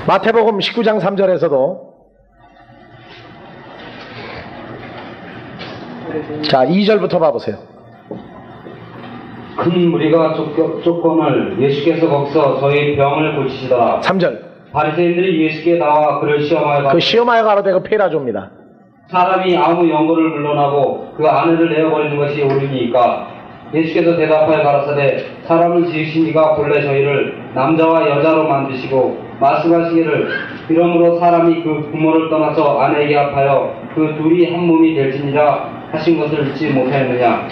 마태복음 19장 3절에서도 자 2절부터 봐보세요. 큰 무리가 쫓건을 예수께서 거기서 저희 병을 고치시더라. 3절 바리새인들이 예수께 나와 그를 시험하여 그 시험하여 가로되 그 페라조입니다. 사람이 아무 연고를 물러나고 그 아내를 내어버리는 것이 옳으니까? 예수께서 대답하여 가라사대 사람을 지으신 이가 본래 저희를 남자와 여자로 만드시고 말씀하시기를 이러므로 사람이 그 부모를 떠나서 아내에게 합하여 그 둘이 한 몸이 될지니라 하신 것을 잊지 못하였느냐.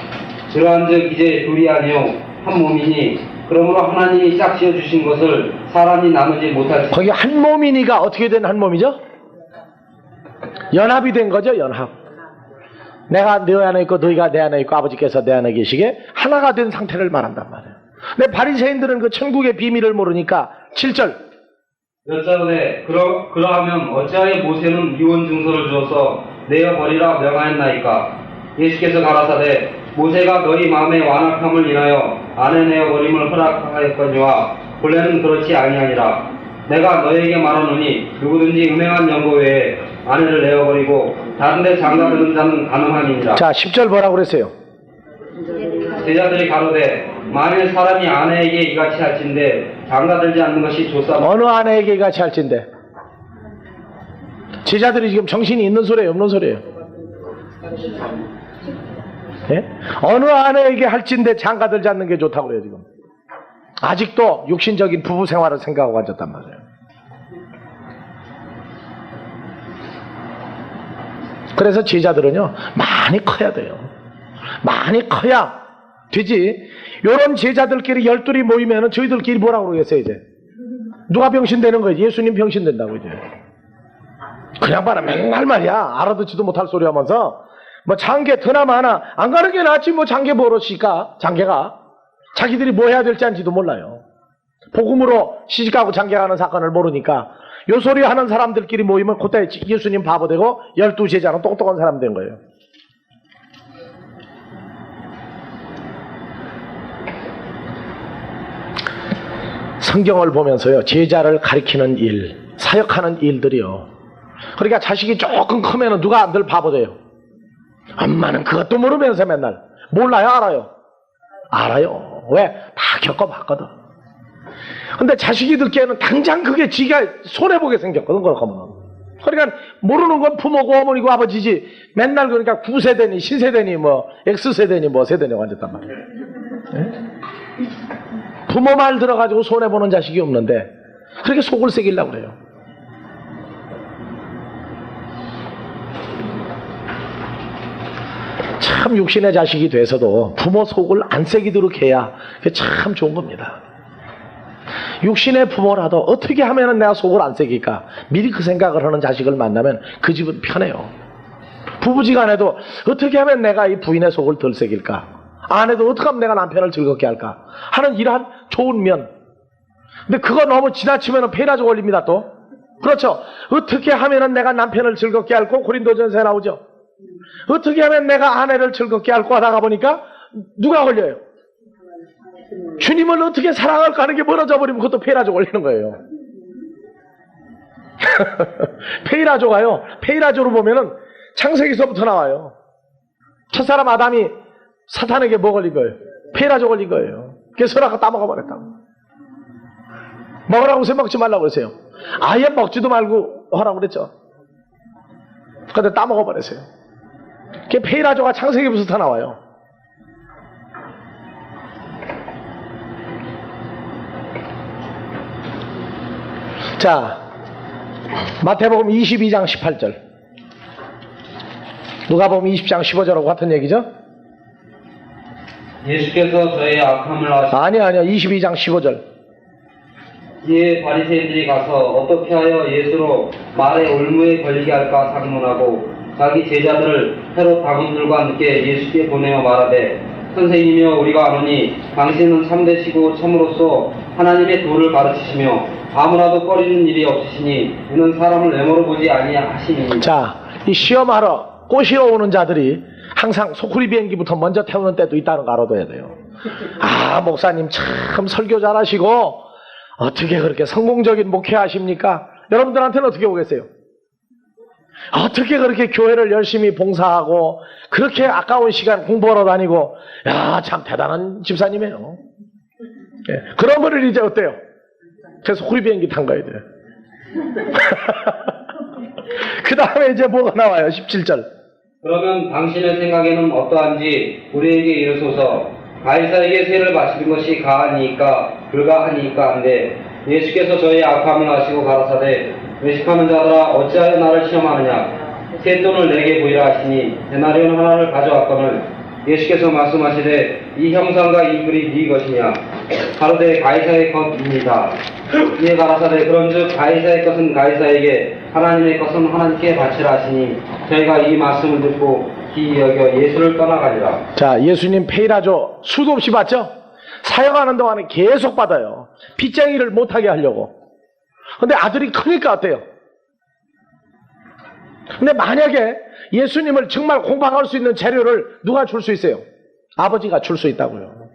그러한즉 이제 둘이 아니요 한 몸이니 그러므로 하나님이 짝지어 주신 것을 사람이 나누지 못할지. 거기 한 몸이니가 어떻게 된 한 몸이죠? 연합이 된 거죠. 연합. 내가 너 안에 있고 너희가 내 안에 있고 아버지께서 내 안에 계시게 하나가 된 상태를 말한단 말이에요. 근데 바리새인들은 그 천국의 비밀을 모르니까 7절 여짜오되 그러하면 어찌하여 모세는 이혼 증서를 주어서 내어버리라 명하였나이까? 예수께서 가라사대 모세가 너희 마음의 완악함을 인하여 아내 내어버림을 허락하였거니와 본래는 그렇지 아니하니라. 내가 너에게 말하노니 누구든지 음행한 연고 외에 아내를 내어버리고 다른 데 장가드는 자는 가늠함이니라. 자 10절 뭐라고 그랬어요? 제자들이 가로되 만일 사람이 아내에게 이같이 할진대 장가들지 않는 것이 좋사. 어느 아내에게 같이 할진데? 제자들이 지금 정신이 있는 소리예요, 없는 소리예요? 예? 어느 아내에게 할진데 장가들지 않는 게 좋다고 그래요 지금. 아직도 육신적인 부부 생활을 생각하고 앉았단 말이에요. 그래서 제자들은요 많이 커야 돼요. 많이 커야 되지. 요런 제자들끼리 12이 모이면은 저희들끼리 뭐라고 그러겠어요 이제? 누가 병신되는 거예요? 예수님 병신된다고 이제. 그냥 봐라 맨날 말이야 알아듣지도 못할 소리 하면서 뭐 장계 드나 마나 안 가는 게 낫지 뭐 장계 버릇이니까 장계가 자기들이 뭐 해야 될지 안지도 몰라요. 복음으로 시집가고 장계가는 사건을 모르니까 요 소리 하는 사람들끼리 모이면 그때 예수님 바보 되고 12제자는 똑똑한 사람 된 거예요. 성경을 보면서요 제자를 가리키는 일, 사역하는 일들이요. 그러니까 자식이 조금 크면 누가 늘 바보 돼요? 엄마는 그것도 모르면서 맨날 몰라요 알아요? 알아요. 왜? 다 겪어봤거든. 근데 자식이 듣기에는 당장 그게 지가 손해보게 생겼거든 그렇게 하면. 그러니까 모르는 건 부모고 어머니고 아버지지 맨날 그러니까 9세대니 신세대니 뭐 X세대니 뭐 세대니 완전단 말이에요. 네? 부모 말 들어가지고 손해보는 자식이 없는데 그렇게 속을 새기려고 그래요. 참 육신의 자식이 돼서도 부모 속을 안 새기도록 해야 그게 참 좋은 겁니다. 육신의 부모라도 어떻게 하면 내가 속을 안 새길까 미리 그 생각을 하는 자식을 만나면 그 집은 편해요. 부부지간에도 어떻게 하면 내가 이 부인의 속을 덜 새길까, 아내도 어떻게 하면 내가 남편을 즐겁게 할까 하는 이러한 좋은 면. 근데 그거 너무 지나치면 페라조 걸립니다. 또 그렇죠. 어떻게 하면 내가 남편을 즐겁게 할고 고린도전서에 나오죠. 어떻게 하면 내가 아내를 즐겁게 할고 하다가 보니까 누가 걸려요? 주님을 어떻게 사랑할까 하는 게 멀어져 버리면 그것도 페이라조 걸리는 거예요. 페이라조가요, 페이라조로 보면은 창세기서부터 나와요. 첫사람 아담이 사탄에게 뭐 걸린 거예요? 페이라조 걸린 거예요. 그래서 선악과 따먹어 버렸다고. 먹으라고 해서 먹지 말라고 그랬어요. 아예 먹지도 말고 하라고 그랬죠. 근데 따먹어 버렸어요. 그게 페이라조가 창세기부터 나와요. 자, 마태복음 22장 18절, 누가복음 20장 15절하고 같은 얘기죠? 예수께서 저의 악함을 아니야 22장 15절. 이에 바리새인들이 가서 어떻게 하여 예수로 말의 올무에 걸리게 할까 상문하고 자기 제자들을 헤롯 당원들과 함께 예수께 보내어 말하되 선생님이여 우리가 아노니 당신은 참되시고 참으로서 하나님의 도를 가르치시며 아무라도 꺼리는 일이 없으시니 이는 사람을 외모로 보지 아니하시니. 자, 이 시험하러 꼬시러 오는 자들이 항상 소쿠리 비행기부터 먼저 태우는 때도 있다는 거 알아둬야 돼요. 아, 목사님 참 설교 잘하시고 어떻게 그렇게 성공적인 목회 하십니까? 여러분들한테는 어떻게 오겠어요? 어떻게 그렇게 교회를 열심히 봉사하고 그렇게 아까운 시간 공부하러 다니고 야, 참 대단한 집사님이에요. 예, 그러면 이제 어때요? 그래서 호리 비행기 탄 거야 돼. 그 다음에 이제 뭐가 나와요? 17절. 그러면 당신의 생각에는 어떠한지 우리에게 이르소서. 가이사에게 세를 바치는 것이 가하니까 불가하니까 한데 예수께서 저희 악함을 아시고 가라사대 외식하는 자들아 어찌하여 나를 시험하느냐 세 돈을 내게 보이라 하시니 데나리온 하나를 가져왔거늘 예수께서 말씀하시되 이 형상과 이 글이 네 것이냐 가로되 가이사의 것입니다. 이에 가라사대 그런즉 가이사의 것은 가이사에게 하나님의 것은 하나님께 바치라 하시니 저희가 이 말씀을 듣고 기이 여겨 예수를 떠나가니라. 자, 예수님 페이라조 수도 없이 받죠? 사역하는 동안에 계속 받아요. 빚쟁이를 못하게 하려고. 근데 아들이 크니까 어때요? 근데 만약에 예수님을 정말 공방할 수 있는 재료를 누가 줄 수 있어요? 아버지가 줄 수 있다고요.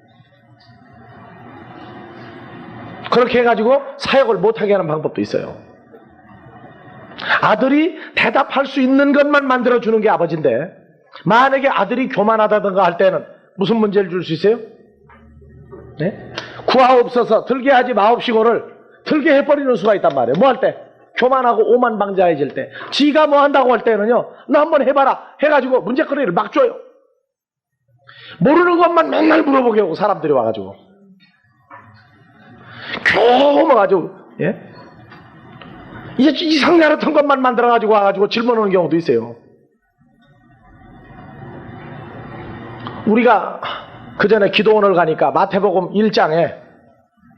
그렇게 해가지고 사역을 못하게 하는 방법도 있어요. 아들이 대답할 수 있는 것만 만들어주는 게 아버지인데 만약에 아들이 교만하다든가 할 때는 무슨 문제를 줄 수 있어요? 네? 구하옵소서 들게 하지 마옵시고를 들게 해버리는 수가 있단 말이에요. 뭐 할 때? 교만하고 오만방자해질 때. 지가 뭐 한다고 할 때는요, 너 한번 해봐라 해가지고 문제거리를 막 줘요. 모르는 것만 맨날 물어보게 하고 사람들이 와가지고 겨우 와가지고 예? 이제 이상한 같은 것만 만들어가지고 와가지고 질문하는 경우도 있어요. 우리가 그 전에 기도원을 가니까 마태복음 1장에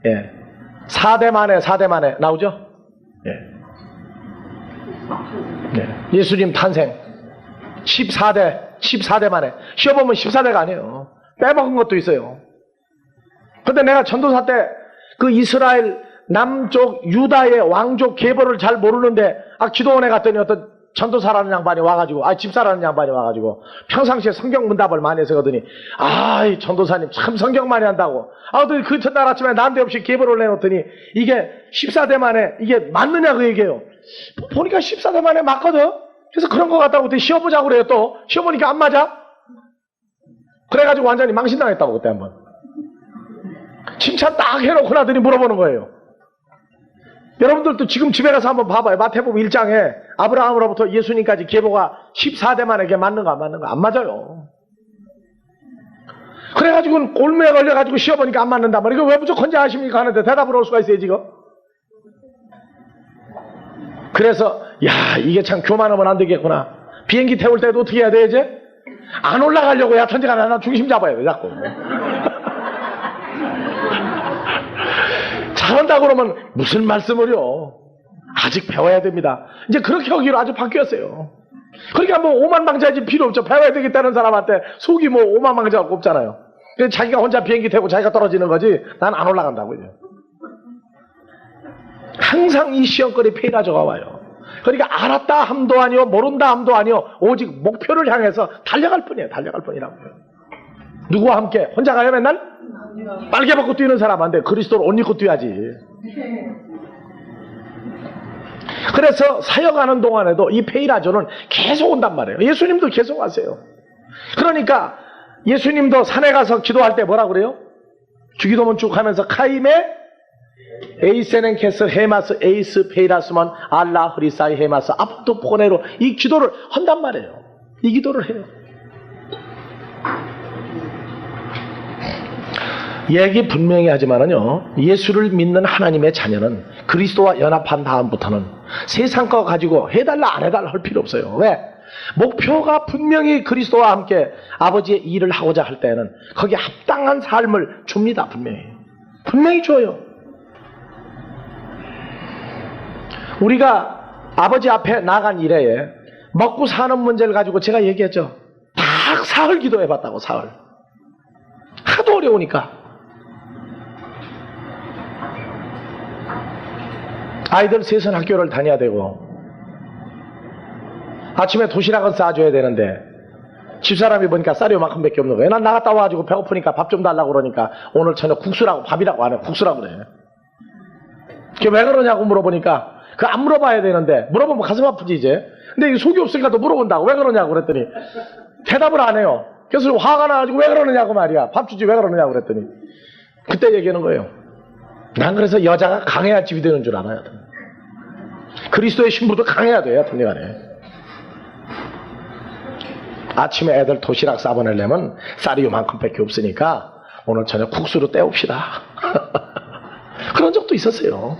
예, 4대 만에 나오죠? 예. 네. 예수님 탄생 14대 만에 쉬어보면 14대가 아니에요. 빼먹은 것도 있어요. 근데 내가 전도사 때 그 이스라엘 남쪽 유다의 왕족 계보를 잘 모르는데 기도원에 갔더니 어떤 전도사라는 양반이 와가지고 집사라는 양반이 와가지고 평상시에 성경 문답을 많이 해서 그러더니 이 전도사님 참 성경 많이 한다고 그 첫날 아침에 난데없이 계보를 내놓더니 이게 14대 만에 이게 맞느냐 그 얘기예요. 보니까 14대 만에 맞거든. 그래서 그런 것 같다고 그때 쉬어보자고 그래요. 또 쉬어보니까 안 맞아. 그래가지고 완전히 망신당했다고 그때 한번 칭찬 딱 해놓고 나더니 물어보는 거예요. 여러분들도 지금 집에 가서 한번 봐봐요. 마태복음 1장에 아브라함으로부터 예수님까지 계보가 14대 만에게 맞는가 안 맞는가? 안 맞아요. 그래가지고 골매에 걸려가지고 쉬어보니까 안 맞는단 말이에요. 이거 왜 무조건 하십니까 하는데 대답을 할 수가 있어요 지금. 그래서 이게 참 교만하면 안 되겠구나. 비행기 태울 때도 어떻게 해야 돼 이제? 안 올라가려고 천지가 나 중심 잡아야 돼 자꾸. 잘한다 그러면 무슨 말씀을요? 아직 배워야 됩니다. 이제 그렇게 하기로 아주 바뀌었어요. 그러니까 뭐 오만방자지 필요 없죠. 배워야 되겠다는 사람한테 속이 뭐 오만방자가 없잖아요. 그래서 자기가 혼자 비행기 타고 자기가 떨어지는 거지 난 안 올라간다고 이제. 항상 이 시험거리 페이라저가 와요. 그러니까 알았다 함도 아니요 모른다 함도 아니요 오직 목표를 향해서 달려갈 뿐이에요. 달려갈 뿐이라고요. 누구와 함께? 혼자 가요 맨날? 빨개 벗고 뛰는 사람한테 그리스도를 옷 입고 뛰어야지. 그래서 사역하는 동안에도 이 페이라조는 계속 온단 말이에요. 예수님도 계속 왔어요. 그러니까 예수님도 산에 가서 기도할 때 뭐라 그래요? 주기도문 쭉 하면서 카임에 에이세넨케스 헤마스 에이스 페이라스먼 알라 흐리사이 헤마스 앞도 포네로 이 기도를 한단 말이에요. 이 기도를 해요. 얘기 분명히 하지만은요, 예수를 믿는 하나님의 자녀는 그리스도와 연합한 다음부터는 세상 거 가지고 해달라 안 해달라 할 필요 없어요. 왜? 목표가 분명히 그리스도와 함께 아버지의 일을 하고자 할 때는 거기에 합당한 삶을 줍니다. 분명히 줘요. 우리가 아버지 앞에 나간 이래에 먹고 사는 문제를 가지고 제가 얘기했죠. 딱 사흘 기도해봤다고. 사흘. 하도 어려우니까. 아이들 셋은 학교를 다녀야 되고 아침에 도시락은 싸줘야 되는데 집사람이 보니까 쌀이 요만큼밖에 없는 거예요. 난 나갔다 와가지고 배고프니까 밥 좀 달라고 그러니까 오늘 저녁 국수라고, 밥이라고 안 해. 국수라고 그래. 그게 왜 그러냐고 물어보니까 그거 안 물어봐야 되는데 물어보면 가슴 아프지 이제. 근데 속이 없으니까 또 물어본다고. 왜 그러냐고 그랬더니 대답을 안 해요. 그래서 화가 나가지고 왜 그러느냐고 말이야. 밥 주지 왜 그러느냐고 그랬더니 그때 얘기하는 거예요. 난 그래서 여자가 강해야 집이 되는 줄 알아요. 그리스도의 신부도 강해야 돼요. 하여튼 간에. 아침에 애들 도시락 싸보내려면 쌀이 요만큼밖에 없으니까 오늘 저녁 국수로 때웁시다. 그런 적도 있었어요.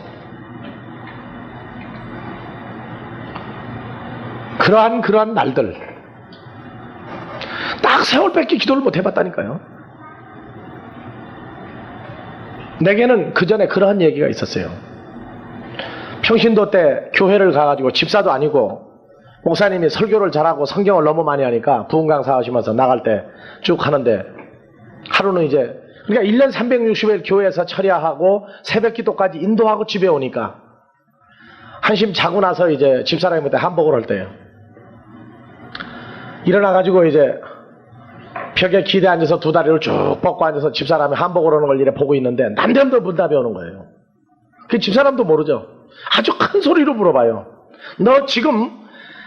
그러한 날들 딱 세월밖에 기도를 못 해봤다니까요. 내게는 그 전에 그러한 얘기가 있었어요. 평신도 때 교회를 가가지고 집사도 아니고 목사님이 설교를 잘하고 성경을 너무 많이 하니까 부흥 강사 하시면서 나갈 때 쭉 하는데 하루는 이제 그러니까 1년 360일 교회에서 철야하고 새벽 기도까지 인도하고 집에 오니까 한심 자고 나서 이제 집사람한테 한복을 할 때요. 일어나가지고 이제 벽에 기대 앉아서 두 다리를 쭉 뻗고 앉아서 집사람이 한복을 하는 걸 이래 보고 있는데 남대문도 문답이 오는 거예요. 그 집사람도 모르죠. 아주 큰 소리로 물어봐요. 너 지금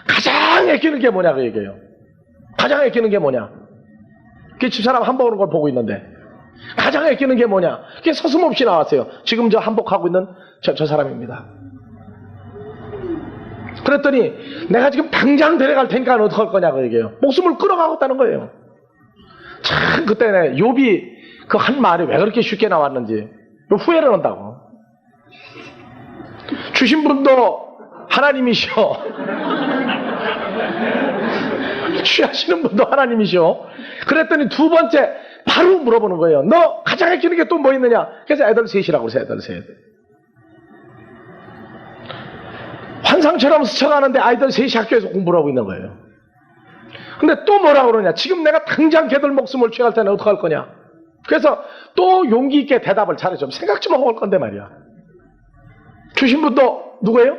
가장 아끼는 게 뭐냐고 얘기해요. 가장 아끼는 게 뭐냐? 그 집사람 한복 오는 걸 보고 있는데 가장 아끼는 게 뭐냐? 그게 서슴없이 나왔어요. 지금 저 한복하고 있는 저 사람입니다. 그랬더니 내가 지금 당장 데려갈 테니까 어떡할 거냐고 얘기해요. 목숨을 끌어가겠다는 거예요. 참 그때 욥이 그 한 말이 왜 그렇게 쉽게 나왔는지 후회를 한다고. 주신 분도 하나님이시오. 취하시는 분도 하나님이시오. 그랬더니 두 번째 바로 물어보는 거예요. 너 가장 아끼는 게 또 뭐 있느냐? 그래서 애들 셋이라고 그래서 애들 셋. 환상처럼 스쳐가는데 아이들 셋이 학교에서 공부를 하고 있는 거예요. 근데 또 뭐라고 그러냐? 지금 내가 당장 걔들 목숨을 취할 때는 어떡할 거냐? 그래서 또 용기 있게 대답을 잘해. 좀 생각 좀 하고 올 건데 말이야. 주신 분도 누구예요?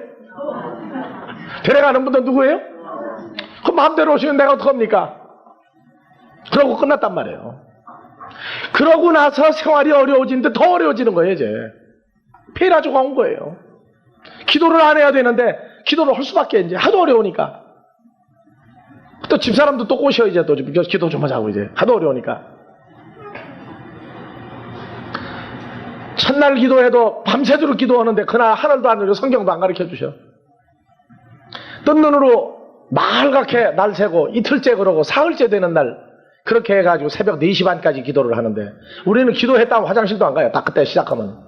데려가는 분도 누구예요? 그 마음대로 오시면 내가 어떡합니까? 그러고 끝났단 말이에요. 그러고 나서 생활이 어려워지는데 더 어려워지는 거예요 이제. 폐라조가 온 거예요. 기도를 안 해야 되는데 기도를 할 수밖에 이제 하도 어려우니까. 또 집사람도 또 꼬셔 이제 또 기도 좀 하자고 이제 하도 어려우니까. 첫날 기도해도 밤새도록 기도하는데 그날 하늘도 안 열려 성경도 안 가르쳐 주셔. 뜬 눈으로 마을갛게 날 새고 이틀째 그러고 사흘째 되는 날 그렇게 해가지고 새벽 4시 반까지 기도를 하는데 우리는 기도했다고 화장실도 안 가요. 딱 그때 시작하면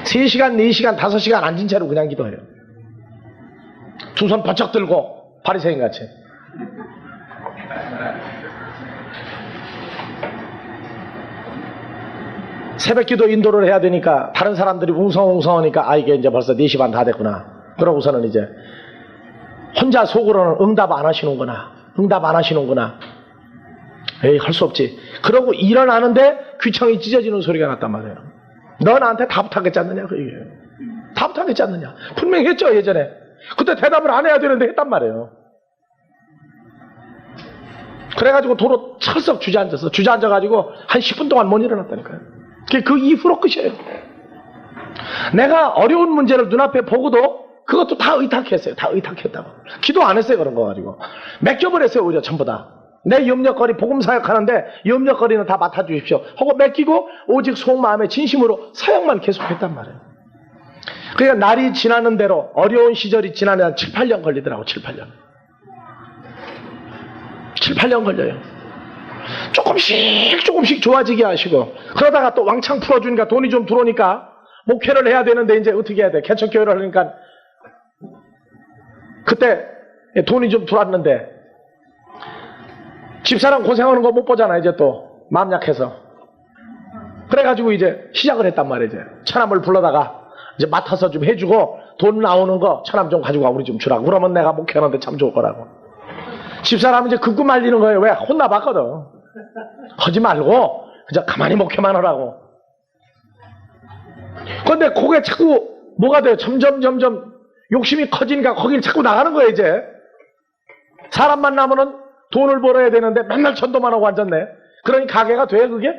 3시간, 4시간, 5시간 앉은 채로 그냥 기도해요. 두 손 번쩍 들고 바리새인 같이. 새벽 기도 인도를 해야 되니까 다른 사람들이 웅성웅성하니까 아 이게 이제 벌써 4시 반 다 됐구나. 그러고서는 이제 혼자 속으로는 응답 안 하시는구나. 응답 안 하시는구나. 에이 할 수 없지. 그러고 일어나는데 귀청이 찢어지는 소리가 났단 말이에요. 너 나한테 다 부탁했지 않느냐 그 얘기예요. 다 부탁했지 않느냐. 분명히 했죠 예전에. 그때 대답을 안 해야 되는데 했단 말이에요. 그래가지고 도로 철썩 주저앉아가지고 한 10분 동안 못 일어났다니까요. 그 이후로 끝이에요. 내가 어려운 문제를 눈앞에 보고도 그것도 다 의탁했어요. 다 의탁했다고. 기도 안 했어요 그런 거 가지고. 맡겨버렸어요 오히려 전부 다. 내 염려거리 복음 사역하는데 염려거리는 다 맡아주십시오 하고 맡기고 오직 속마음에 진심으로 사역만 계속했단 말이에요. 그러니까 날이 지나는 대로 어려운 시절이 지나면 한 7, 8년 걸리더라고. 7, 8년. 7, 8년 걸려요. 조금씩 좋아지게 하시고 그러다가 또 왕창 풀어주니까 돈이 좀 들어오니까 목회를 해야 되는데 이제 어떻게 해야 돼? 개척교회를 하니까 그때 돈이 좀 들어왔는데 집사람 고생하는 거 못 보잖아 이제 또 마음 약해서. 그래가지고 이제 시작을 했단 말이에요. 이제 처남을 불러다가 이제 맡아서 좀 해주고 돈 나오는 거 처남 좀 가지고 와 우리 좀 주라고. 그러면 내가 목회하는데 참 좋을 거라고. 집사람은 이제 긋고 말리는 거예요. 왜? 혼나봤거든. 하지 말고 그냥 가만히 목회만 하라고. 그런데 그게 자꾸 뭐가 돼요? 점점 욕심이 커지니까 거길 자꾸 나가는 거예요 이제. 사람 만나면은 돈을 벌어야 되는데 맨날 전도만 하고 앉았네. 그러니 가게가 돼 그게?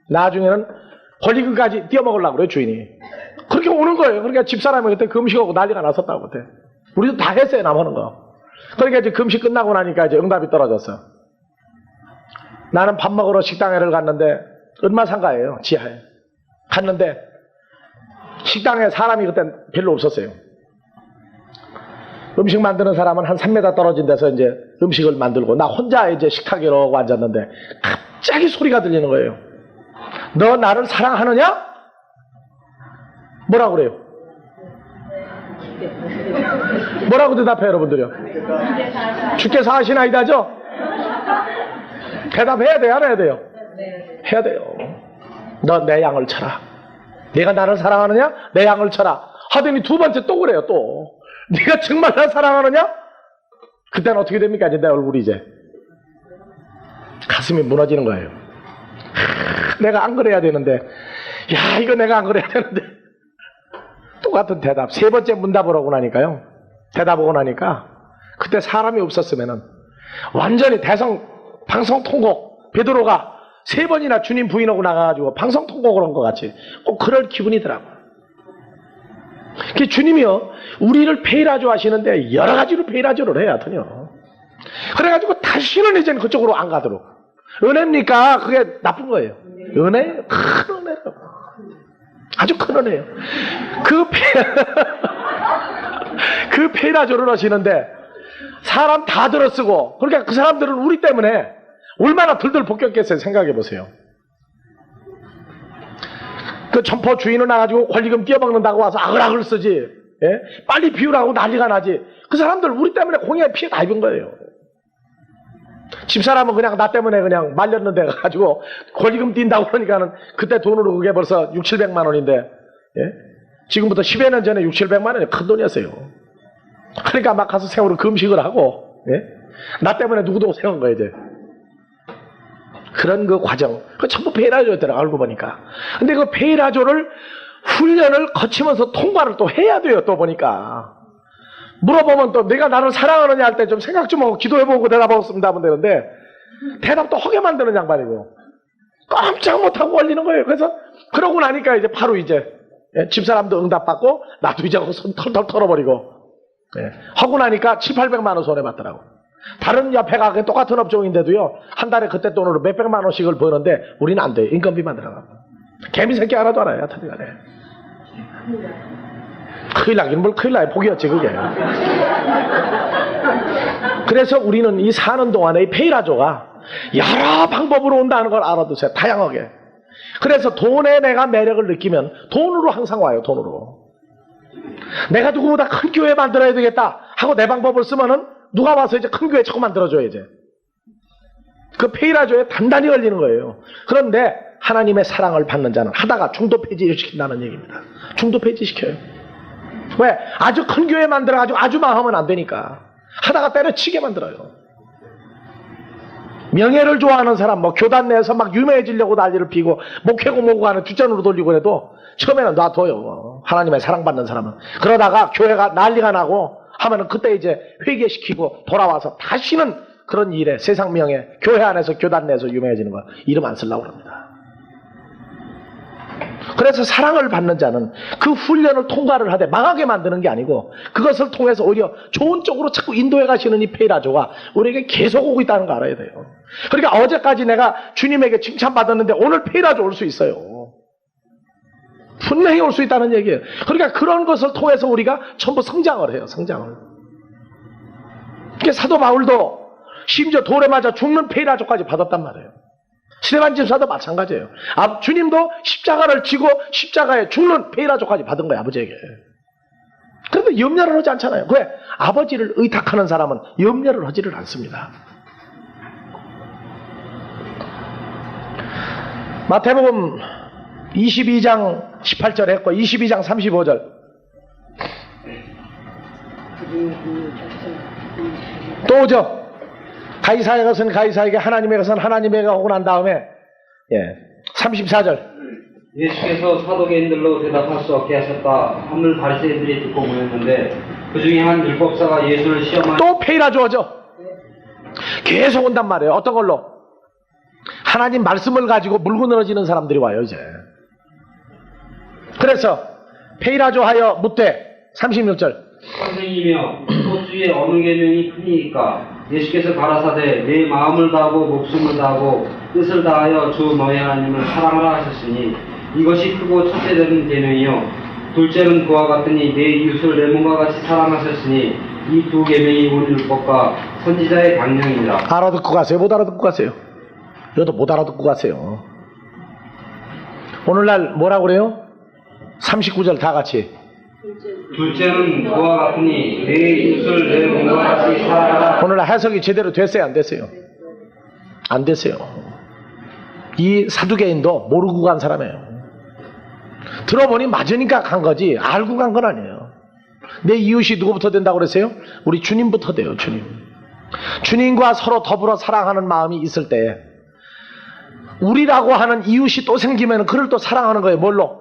나중에는 권리금까지 띄어먹으려고 그래요 주인이. 그렇게 오는 거예요. 그러니까 집사람이 그때 금식하고 난리가 났었다고 그때. 우리도 다 했어요, 남하는 거. 그러니까 이제 금식 끝나고 나니까 이제 응답이 떨어졌어. 나는 밥 먹으러 식당에를 갔는데 은마상가예요, 지하에. 갔는데 식당에 사람이 그때 별로 없었어요. 음식 만드는 사람은 한 3m 떨어진 데서 이제 음식을 만들고 나 혼자 이제 식탁에 이러고 앉았는데 갑자기 소리가 들리는 거예요. 너 나를 사랑하느냐? 뭐라고 그래요? 뭐라고 대답해요, 여러분들요? 주께 사하시나이다죠? 대답해야 돼요, 안 해야 돼요? 해야 돼요. 너 내 양을 쳐라. 네가 나를 사랑하느냐? 내 양을 쳐라. 하더니 두 번째 또 그래요, 또. 네가 정말 나를 사랑하느냐? 그때는 어떻게 됩니까? 이제 내 얼굴이 이제 가슴이 무너지는 거예요. 내가 안 그래야 되는데, 야, 이거 내가 안 그래야 되는데. 똑같은 대답. 세 번째 문답을 하고 나니까요. 대답하고 나니까, 그때 사람이 없었으면은, 완전히 방송 통곡, 베드로가 세 번이나 주님 부인하고 나가가지고 방송 통곡을 한 것 같이 꼭 그럴 기분이더라고요. 주님이요, 우리를 페이라조 하시는데 여러 가지로 페이라조를 해야 하더니요. 그래가지고 다시는 이제는 그쪽으로 안 가도록. 은혜입니까? 그게 나쁜 거예요. 은혜? 큰 은혜라고. 아주 큰 은혜예요. 그 페이라조를 하시는데 사람 다 들어쓰고, 그러니까 그 사람들은 우리 때문에 얼마나 들들 볶였겠어요. 생각해 보세요. 그 점포 주인은 나가지고 권리금 띄어먹는다고 와서 아글아글 쓰지. 예? 빨리 비우라고 난리가 나지. 그 사람들 우리 때문에 공연에 피해 다 입은 거예요. 집사람은 그냥 나 때문에 그냥 말렸는데 가지고 권리금 띈다고 그러니까는 그때 돈으로 그게 벌써 6, 700만 원인데, 예? 지금부터 10여 년 전에 6, 700만 원이 큰 돈이었어요. 그러니까 막 가서 세월을 금식을 하고, 예? 나 때문에 누구도 세운 거예요, 이제. 그런 그 과정, 그 전부 페이라조였더라, 알고 보니까. 근데 그 페이라조를 훈련을 거치면서 통과를 또 해야 돼요, 또 보니까. 물어보면 또 내가 나를 사랑하느냐 할 때 좀 생각 좀 하고 기도해보고 대답하겠습니다 하면 되는데, 대답도 허게 만드는 양반이고, 깜짝 못하고 걸리는 거예요. 그래서, 그러고 나니까 이제 바로 이제, 예, 집사람도 응답받고, 나도 이제 손 털털 털어버리고, 예, 하고 나니까 7, 800만 원 손해봤더라고. 다른 옆에가 똑같은 업종인데도요, 한 달에 그때 돈으로 몇백만 원씩을 버는데 우리는 안 돼요. 인건비만 들어가고. 개미새끼 하나도 알아요, 하여튼간에. 큰일 나긴 뭘 큰일 나요. 복이었지 그게. 그래서 우리는 이 사는 동안에 이 페이라조가 여러 방법으로 온다는 걸 알아두세요. 다양하게. 그래서 돈에 내가 매력을 느끼면 돈으로 항상 와요. 돈으로. 내가 누구보다 큰 교회 만들어야 되겠다 하고 내 방법을 쓰면은 누가 와서 이제 큰 교회 자꾸 만들어줘야 이제. 그 페이라조에 단단히 걸리는 거예요. 그런데 하나님의 사랑을 받는 자는 하다가 중도 폐지를 시킨다는 얘기입니다. 중도 폐지시켜요. 왜? 아주 큰 교회 만들어가지고 아주 망하면 안 되니까. 하다가 때려치게 만들어요. 명예를 좋아하는 사람, 뭐 교단 내에서 막 유명해지려고 난리를 피고 목회고 뭐고 하는 뒷전으로 돌리고 그래도 처음에는 놔둬요. 하나님의 사랑받는 사람은. 그러다가 교회가 난리가 나고 하면은 그때 이제 회개시키고 돌아와서 다시는 그런 일에 세상 명예, 교회 안에서 교단 내에서 유명해지는 거 이름 안 쓰려고 합니다. 그래서 사랑을 받는 자는 그 훈련을 통과를 하되 망하게 만드는 게 아니고 그것을 통해서 오히려 좋은 쪽으로 자꾸 인도해 가시는 이 페이라조가 우리에게 계속 오고 있다는 거 알아야 돼요. 그러니까 어제까지 내가 주님에게 칭찬받았는데 오늘 페이라조 올 수 있어요. 분명히 올 수 있다는 얘기예요. 그러니까 그런 것을 통해서 우리가 전부 성장을 해요. 성장을. 그러니까 사도 바울도 심지어 돌에 맞아 죽는 페이라조까지 받았단 말이에요. 스데반 집사도 마찬가지예요. 주님도 십자가를 지고 십자가에 죽는 페이라조까지 받은 거예요. 아버지에게. 그런데 염려를 하지 않잖아요. 왜? 아버지를 의탁하는 사람은 염려를 하지를 않습니다. 마태복음 22장 18절 했고 22장 35절 또 오죠. 가이사의 것은 가이사에게, 하나님의 것은 하나님에게 하고 난 다음에 34절 예수께서 사도계인들로 대답할 수 없게 하셨다 하는 바리새인들이 듣고 모였는데 그 중에 한 율법사가 예수를 시험한 또 페이라조죠. 계속 온단 말이에요. 어떤 걸로? 하나님 말씀을 가지고 물고 늘어지는 사람들이 와요 이제. 그래서 페이라조 하여 묻되 36절 선생이며 또 주의 어느 계명이 크니까 예수께서 가라사대 내 마음을 다하고 목숨을 다하고 뜻을 다하여 주 너희 하나님을 사랑하라 하셨으니 이것이 크고 첫째되는 계명이요 둘째는 그와 같으니 내 이웃을 내 몸과 같이 사랑하셨으니 이 두 계명이 우리 율법과 선지자의 강령이니라. 알아듣고 가세요? 못 알아듣고 가세요? 이것도 못 알아듣고 가세요. 오늘날 뭐라고 그래요? 39절 다 같이. 둘째는 그와 같으니 내 이웃을 내 몸과 같이 사랑하라. 오늘날 해석이 제대로 됐어요? 안 됐어요? 안 됐어요. 이 사두개인도 모르고 간 사람이에요. 들어보니 맞으니까 간 거지 알고 간 건 아니에요. 내 이웃이 누구부터 된다고 그랬어요? 우리 주님부터 돼요. 주님. 주님과 서로 더불어 사랑하는 마음이 있을 때 우리라고 하는 이웃이 또 생기면 그를 또 사랑하는 거예요. 뭘로?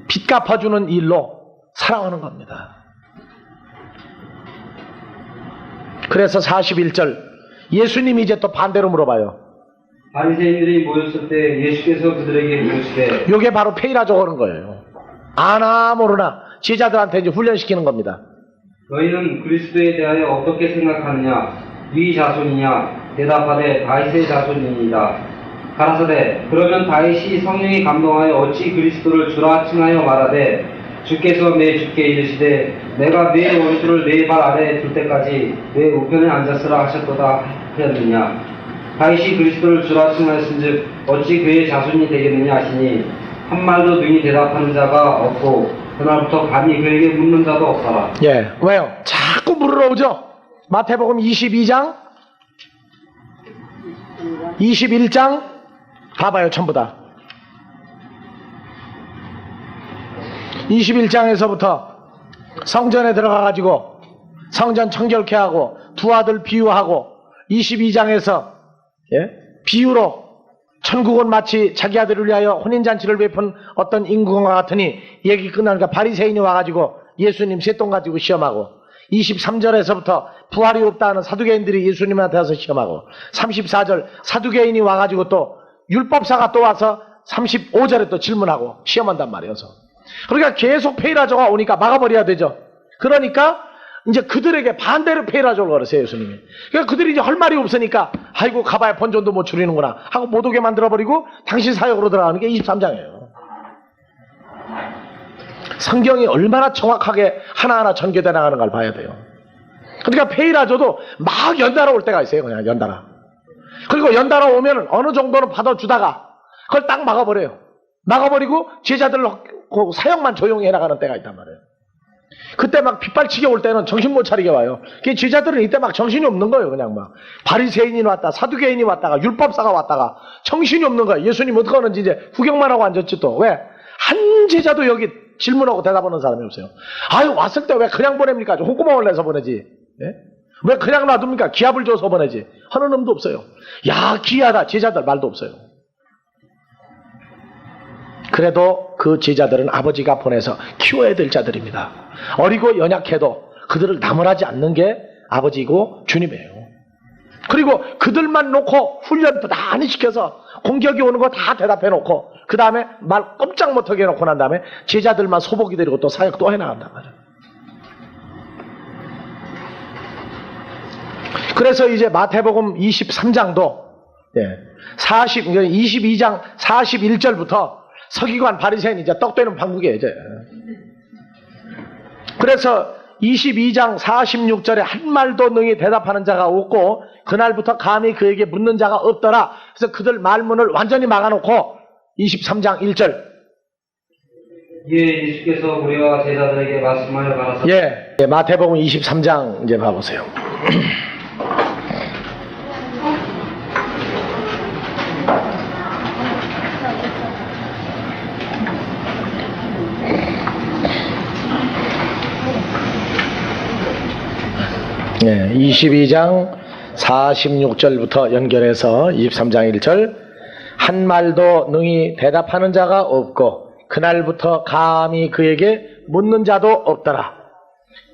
빚 갚아주는 일로 사랑하는 겁니다. 그래서 41절 예수님이 이제 또 반대로 물어봐요. 바리새인들이 모였을 때 예수께서 그들에게 이르시되 이게 바로 페이라조 하는 거예요. 아나 모르나 제자들한테 이제 훈련시키는 겁니다. 너희는 그리스도에 대하여 어떻게 생각하느냐? 네 자손이냐? 대답하되 다윗의 자손이니이다. 가라사대 그러면 다윗이 성령이 감동하여 어찌 그리스도를 주라 칭하여 말하되 주께서 내 주께 이르시되 내가 네 원수를 네 발 아래에 둘 때까지 내 우편에 앉았으라 하셨도다 하였느냐? 다윗이 그리스도를 주라 칭하였은즉 어찌 그의 자손이 되겠느냐 하시니 한 말도 능히 대답하는 자가 없고 그날부터 감히 그에게 묻는 자도 없더라. 예, 왜요? 자꾸 물으러 오죠. 마태복음 22장 21장 봐봐요. 전부 다 21장에서부터 성전에 들어가가지고 성전 청결케 하고 두 아들 비유하고 22장에서 비유로 천국은 마치 자기 아들을 위하여 혼인잔치를 베푼 어떤 임금과 같으니 얘기 끝나니까 바리새인이 와가지고 예수님 쇳돈 가지고 시험하고 23절에서부터 부활이 없다 하는 사두개인들이 예수님한테 와서 시험하고 34절 사두개인이 와가지고 또 율법사가 또 와서 35절에 또 질문하고 시험한단 말이어서 그러니까 계속 페이라조가 오니까 막아버려야 되죠. 그러니까 이제 그들에게 반대로 페이라조를 걸으세요. 예수님이. 그러니까 그들이 이제 할 말이 없으니까 아이고 가봐야 본전도 못 추리는구나 하고 못 오게 만들어버리고 당신 사역으로 들어가는 게 23장이에요. 성경이 얼마나 정확하게 하나하나 전개돼 나가는 걸 봐야 돼요. 그러니까 페이라조도 막 연달아 올 때가 있어요. 그냥 연달아. 그리고 연달아 오면 어느 정도는 받아주다가 그걸 딱 막아버려요. 막아버리고 제자들 사역만 조용히 해나가는 때가 있단 말이에요. 그때 막 빗발치게 올 때는 정신 못 차리게 와요. 제자들은 이때 막 정신이 없는 거예요. 그냥 막 바리새인이 왔다 사두개인이 왔다가 율법사가 왔다가 정신이 없는 거예요. 예수님 어떻게 하는지 이제 구경만 하고 앉았지 또. 왜? 한 제자도 여기 질문하고 대답하는 사람이 없어요. 아유 왔을 때 왜 그냥 보냅니까? 홍구멍을 내서 보내지. 예? 왜 그냥 놔둡니까? 기합을 줘서 보내지. 하는 놈도 없어요. 야 기하다 제자들 말도 없어요. 그래도 그 제자들은 아버지가 보내서 키워야 될 자들입니다. 어리고 연약해도 그들을 나무라지 않는 게 아버지고 주님이에요. 그리고 그들만 놓고 훈련 많이 시켜서 공격이 오는 거 다 대답해 놓고 그 다음에 말 꼼짝 못하게 해놓고 난 다음에 제자들만 소복이 되고 또 사역 또 해나간단 말이에요. 그래서 이제 마태복음 23장도 22장 41절부터 서기관 바리새인 이제 떡되는 방국이에요. 이제. 그래서 22장 46절에 한 말도 능히 대답하는 자가 없고 그날부터 감히 그에게 묻는 자가 없더라. 그래서 그들 말문을 완전히 막아놓고 23장 1절 예수께서 우리와 제자들에게 말씀하여 가라사대 마태복음 23장 이제 봐보세요. 네, 22장 46절부터 연결해서 23장 1절 한 말도 능히 대답하는 자가 없고 그날부터 감히 그에게 묻는 자도 없더라.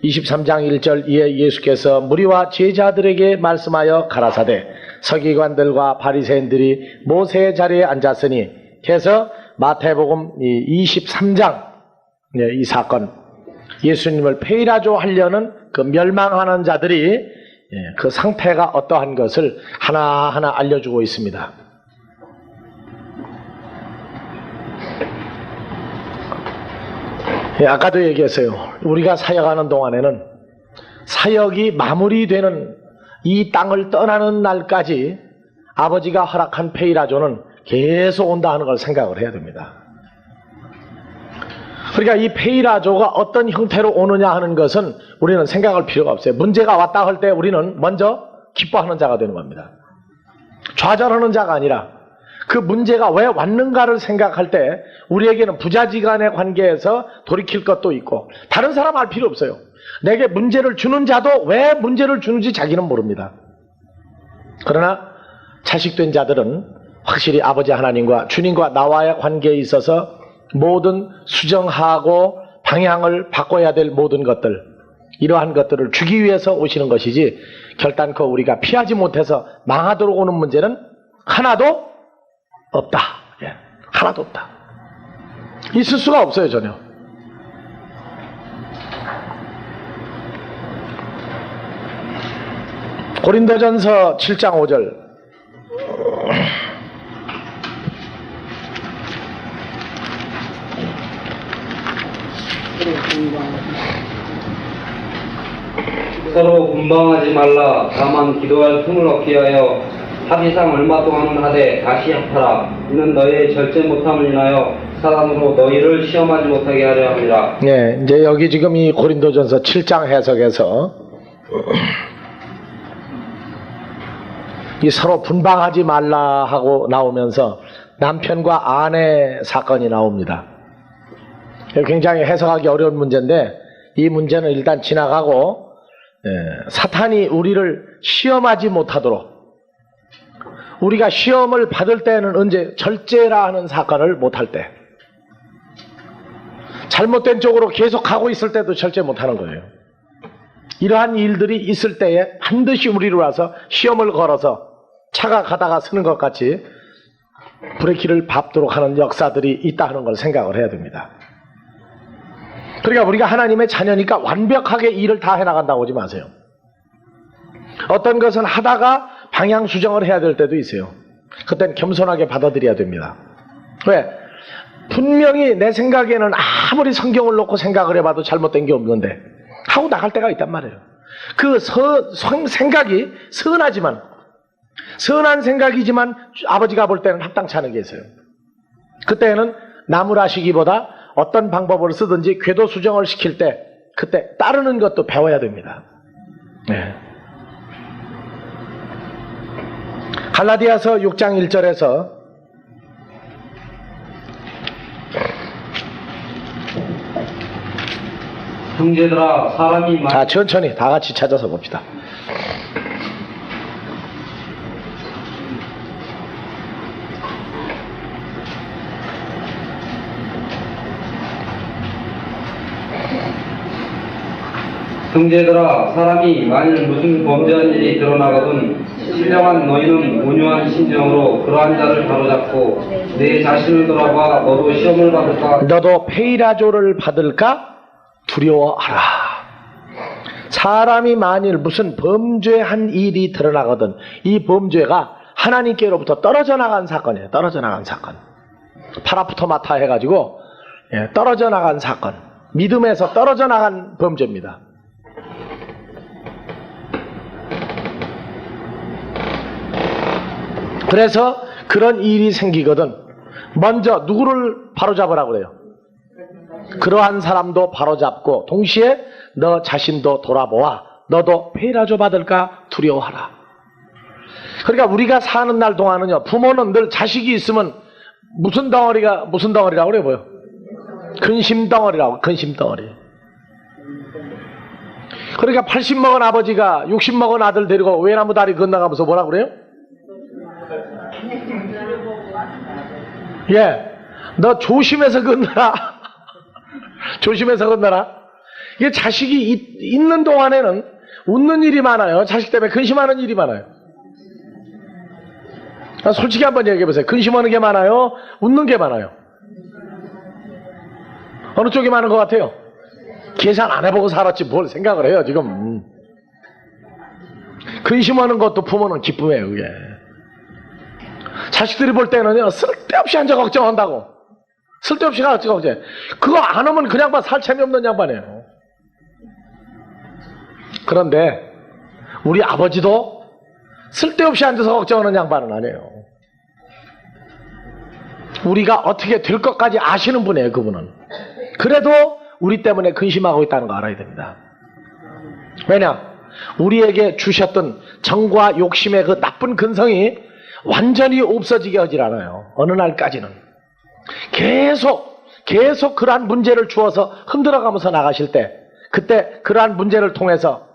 23장 1절 이에 예수께서 무리와 제자들에게 말씀하여 가라사대 서기관들과 바리새인들이 모세의 자리에 앉았으니 해서 마태복음 23장 예, 이 사건, 예수님을 페이라조 하려는 그 멸망하는 자들이 예, 그 상태가 어떠한 것을 하나하나 알려주고 있습니다. 예, 아까도 얘기했어요. 우리가 사역하는 동안에는 사역이 마무리되는 이 땅을 떠나는 날까지 아버지가 허락한 페이라조는 계속 온다 하는 걸 생각을 해야 됩니다. 그러니까 이 페이라조가 어떤 형태로 오느냐 하는 것은 우리는 생각할 필요가 없어요. 문제가 왔다 할 때 우리는 먼저 기뻐하는 자가 되는 겁니다. 좌절하는 자가 아니라 그 문제가 왜 왔는가를 생각할 때 우리에게는 부자지간의 관계에서 돌이킬 것도 있고 다른 사람 알 필요 없어요. 내게 문제를 주는 자도 왜 문제를 주는지 자기는 모릅니다. 그러나 자식된 자들은 확실히 아버지 하나님과 주님과 나와의 관계에 있어서 모든 수정하고 방향을 바꿔야 될 모든 것들, 이러한 것들을 주기 위해서 오시는 것이지 결단코 우리가 피하지 못해서 망하도록 오는 문제는 하나도 없다. 예, 하나도 없다. 있을 수가 없어요, 전혀. 고린도전서 7장 5절. 서로 분방하지 말라. 다만 기도할 틈을 얻기 위하여 합의상 얼마 동안은 하되 다시 합하라. 이는 너희의 절제 못함을 인하여 사단으로 너희를 시험하지 못하게 하려 함이라. 네, 이제 여기 지금 이 고린도전서 7장 해석에서 이 서로 분방하지 말라 하고 나오면서 남편과 아내 사건이 나옵니다. 굉장히 해석하기 어려운 문제인데 이 문제는 일단 지나가고 사탄이 우리를 시험하지 못하도록, 우리가 시험을 받을 때는 언제? 절제라 하는 사건을 못할 때, 잘못된 쪽으로 계속 가고 있을 때도 절제 못하는 거예요. 이러한 일들이 있을 때에 반드시 우리로 와서 시험을 걸어서 차가 가다가 서는 것 같이 브레이크를 밟도록 하는 역사들이 있다 하는 걸 생각을 해야 됩니다. 그러니까 우리가 하나님의 자녀니까 완벽하게 일을 다 해나간다고 하지 마세요. 어떤 것은 하다가 방향 수정을 해야 될 때도 있어요. 그땐 겸손하게 받아들여야 됩니다. 왜? 분명히 내 생각에는 아무리 성경을 놓고 생각을 해봐도 잘못된 게 없는데 하고 나갈 때가 있단 말이에요. 그 생각이 선한 생각이지만 아버지가 볼 때는 합당치 않은 게 있어요. 그때는 나무라시기보다 어떤 방법을 쓰든지 궤도 수정을 시킬 때 그때 따르는 것도 배워야 됩니다. 네. 갈라디아서 6장 1절에서 형제들아 사람이 자, 천천히 다 같이 찾아서 봅시다. 형제들아 사람이 만일 무슨 범죄한 일이 드러나거든 신령한 너희는 온유한 심정으로 그러한 자를 바로잡고 내 자신을 돌아봐 너도 시험을 받을까? 너도 페이라조를 받을까 두려워하라. 사람이 만일 무슨 범죄한 일이 드러나거든 이 범죄가 하나님께로부터 떨어져 나간 사건이에요. 떨어져 나간 사건. 파라푸토마타 해가지고 떨어져 나간 사건. 믿음에서 떨어져 나간 범죄입니다. 그래서 그런 일이 생기거든 먼저 누구를 바로잡으라고 그래요? 그러한 사람도 바로잡고 동시에 너 자신도 돌아보아 너도 페이라조 받을까 두려워하라. 그러니까 우리가 사는 날 동안은요 부모는 늘 자식이 있으면 무슨 덩어리라고 그래요? 뭐요? 근심덩어리라고. 근심덩어리. 그러니까 80 먹은 아버지가 60 먹은 아들 데리고 외나무 다리 건너가면서 뭐라 그래요? 예, 너 조심해서 건너라. 조심해서 건너라. 이게 자식이 있는 동안에는 웃는 일이 많아요. 자식 때문에 근심하는 일이 많아요. 솔직히 한번 얘기해보세요. 근심하는 게 많아요? 웃는 게 많아요? 어느 쪽이 많은 것 같아요? 계산 안 해보고 살았지 뭘 생각을 해요 지금. 근심하는 것도 부모는 기쁨이에요 그게. 자식들이 볼 때는요 쓸데없이 앉아 걱정한다고. 쓸데없이 앉아 걱정해. 그거 안 하면 그냥 봐 살 재미없는 양반이에요. 그런데 우리 아버지도 쓸데없이 앉아서 걱정하는 양반은 아니에요. 우리가 어떻게 될 것까지 아시는 분이에요 그분은. 그래도 우리 때문에 근심하고 있다는 거 알아야 됩니다. 왜냐? 우리에게 주셨던 정과 욕심의 그 나쁜 근성이 완전히 없어지게 하질 않아요. 어느 날까지는 계속 그러한 문제를 주어서 흔들어가면서 나가실 때, 그때 그러한 문제를 통해서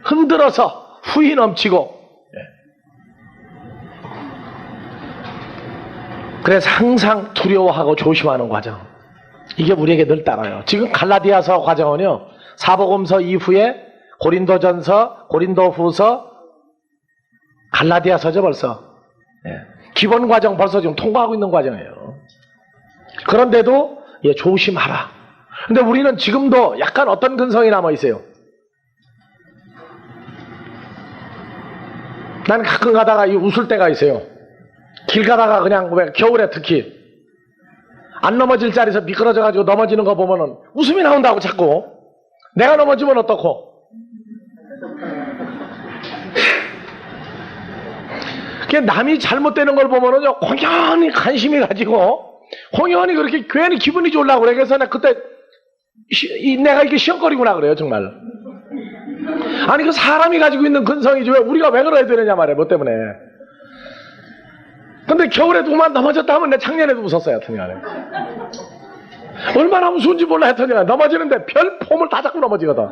흔들어서 후이 넘치고, 그래서 항상 두려워하고 조심하는 과정, 이게 우리에게 늘 따라요. 지금 갈라디아서 과정은요 사복음서 이후에 고린도전서, 고린도후서, 갈라디아서죠 벌써. 기본 과정 벌써 지금 통과하고 있는 과정이에요. 그런데도 조심하라. 근데 우리는 지금도 약간 어떤 근성이 남아 있어요. 나는 가끔 가다가 웃을 때가 있어요. 길 가다가 그냥 왜 겨울에 특히 안 넘어질 자리에서 미끄러져 가지고 넘어지는 거 보면은 웃음이 나온다고 자꾸. 내가 넘어지면 어떻고. 남이 잘못되는 걸 보면은요 공연히 관심이 가지고 공연히 그렇게 괜히 기분이 좋으려고 그래. 그래서 내가 그때 내가 이게 시험거리구나 그래요 정말. 아니 그 사람이 가지고 있는 근성이지 왜 우리가 왜 그래야 되느냐 말이에요. 뭐 때문에. 근데 겨울에도 그만 넘어졌다 하면 내 작년에도 웃었어요 하여튼간에. 얼마나 무서운지 몰라 하여튼간에. 넘어지는데 별 폼을 다 잡고 넘어지거든.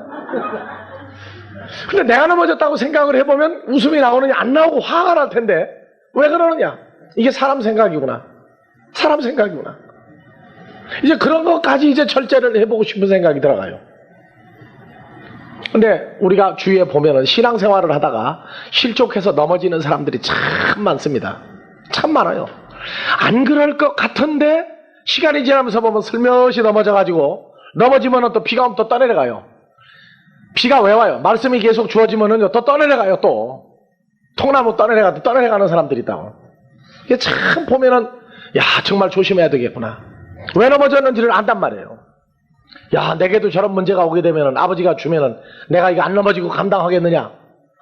근데 내가 넘어졌다고 생각을 해보면 웃음이 나오느냐 안 나오고 화가 날 텐데 왜 그러느냐. 이게 사람 생각이구나. 사람 생각이구나. 이제 그런 것까지 이제 절제를 해보고 싶은 생각이 들어가요. 근데 우리가 주위에 보면은 신앙생활을 하다가 실족해서 넘어지는 사람들이 참 많습니다. 참 많아요. 안 그럴 것 같은데 시간이 지나면서 보면 슬며시 넘어져가지고 넘어지면 또 비가 오면 또 떠내려가요. 비가 왜 와요? 말씀이 계속 주어지면은 또 떠내려가요. 또 통나무 떠내려가는 사람들이 있다고. 이게 참 보면은 야 정말 조심해야 되겠구나. 왜 넘어졌는지를 안단 말이에요. 야 내게도 저런 문제가 오게 되면은 아버지가 주면은 내가 이거 안 넘어지고 감당하겠느냐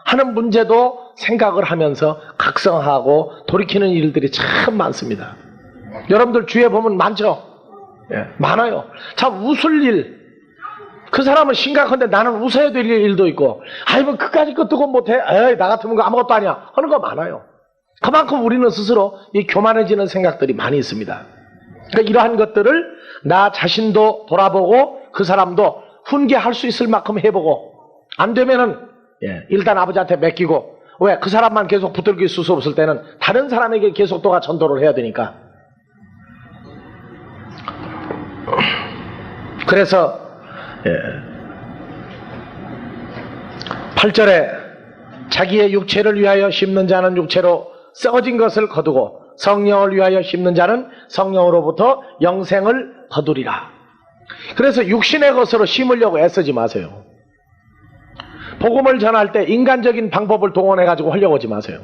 하는 문제도 생각을 하면서 각성하고 돌이키는 일들이 참 많습니다. 여러분들 주위에 보면 많죠? 많아요. 참 웃을 일. 그 사람은 심각한데 나는 웃어야 될 일도 있고, 아이 뭐 그까짓 것도 못해. 에이 나 같으면 거 아무것도 아니야 하는 거 많아요. 그만큼 우리는 스스로 이 교만해지는 생각들이 많이 있습니다. 그러니까 이러한 것들을 나 자신도 돌아보고 그 사람도 훈계할 수 있을 만큼 해보고, 안 되면은 일단 아버지한테 맡기고, 왜 그 사람만 계속 붙들길 수 없을 때는 다른 사람에게 계속 또가 전도를 해야 되니까. 그래서 8절에 자기의 육체를 위하여 심는 자는 육체로 썩어진 것을 거두고 성령을 위하여 심는 자는 성령으로부터 영생을 거두리라. 그래서 육신의 것으로 심으려고 애쓰지 마세요. 복음을 전할 때 인간적인 방법을 동원해가지고 하려고 하지 마세요.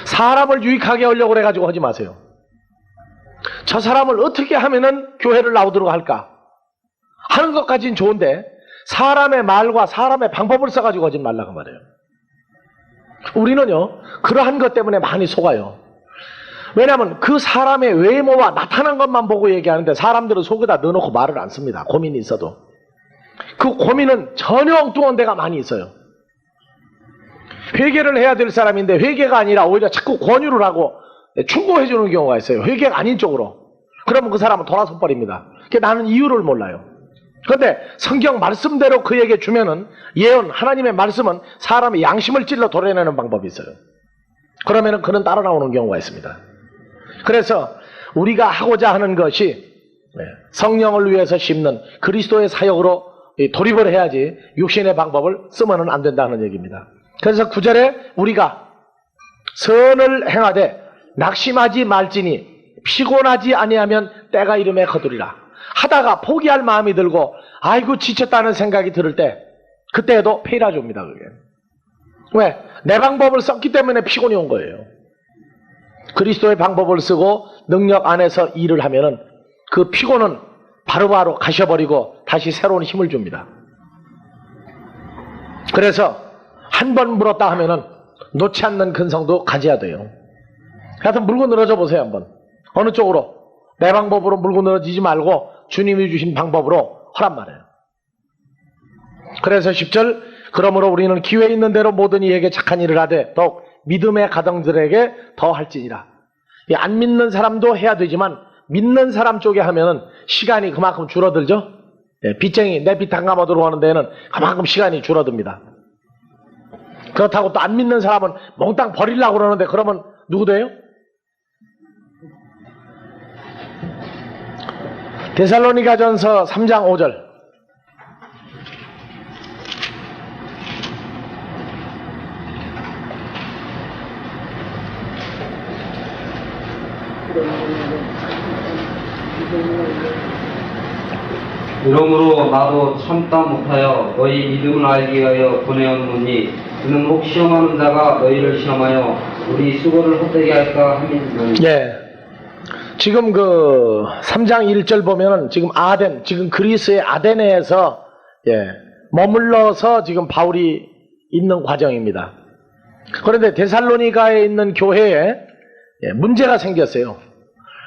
사람을 유익하게 하려고 해가지고 하지 마세요. 저 사람을 어떻게 하면은 교회를 나오도록 할까 하는 것까지는 좋은데 사람의 말과 사람의 방법을 써가지고 하지 말라고 말해요. 우리는요 그러한 것 때문에 많이 속아요. 왜냐하면 그 사람의 외모와 나타난 것만 보고 얘기하는데 사람들은 속에다 넣어놓고 말을 안 씁니다. 고민이 있어도. 그 고민은 전혀 엉뚱한 데가 많이 있어요. 회개를 해야 될 사람인데 회개가 아니라 오히려 자꾸 권유를 하고 충고해 주는 경우가 있어요. 회개가 아닌 쪽으로. 그러면 그 사람은 돌아서 버립니다. 나는 이유를 몰라요. 그런데 성경 말씀대로 그에게 주면은 예언, 하나님의 말씀은 사람의 양심을 찔러 도려내는 방법이 있어요. 그러면은 그는 따라 나오는 경우가 있습니다. 그래서 우리가 하고자 하는 것이 성령을 위해서 심는 그리스도의 사역으로 돌입을 해야지 육신의 방법을 쓰면은 안 된다는 얘기입니다. 그래서 9절에 우리가 선을 행하되 낙심하지 말지니 피곤하지 아니하면 때가 이름에 거두리라. 하다가 포기할 마음이 들고 아이고 지쳤다는 생각이 들을 때 그때에도 페이라조입니다. 그게. 왜? 내 방법을 썼기 때문에 피곤이 온 거예요. 그리스도의 방법을 쓰고 능력 안에서 일을 하면은 그 피곤은 바로바로 가셔버리고 다시 새로운 힘을 줍니다. 그래서 한 번 물었다 하면은 놓지 않는 근성도 가져야 돼요. 하여튼 물고 늘어져 보세요. 한번 어느 쪽으로? 내 방법으로 물고 늘어지지 말고 주님이 주신 방법으로 하란 말이에요. 그래서 10절 그러므로 우리는 기회 있는 대로 모든 이에게 착한 일을 하되 더욱 믿음의 가정들에게 더 할지니라. 안 믿는 사람도 해야 되지만 믿는 사람 쪽에 하면은 시간이 그만큼 줄어들죠. 빚쟁이 내 빚 탕감하 들어오는 데는 그만큼 시간이 줄어듭니다. 그렇다고 또 안 믿는 사람은 몽땅 버리려고 그러는데 그러면 누구 돼요? 데살로니가전서 3장 5절 이러므로 나도 참다 못하여 너희 믿음을 알기 위하여 보내었노니 이는 혹 시험하는 자가 너희를 시험하여 우리 수고를 헛되게 할까 함이니라. 예. 지금 그 3장 1절 보면은 지금 지금 그리스의 아데네에서 머물러서 지금 바울이 있는 과정입니다. 그런데 데살로니가에 있는 교회에 문제가 생겼어요.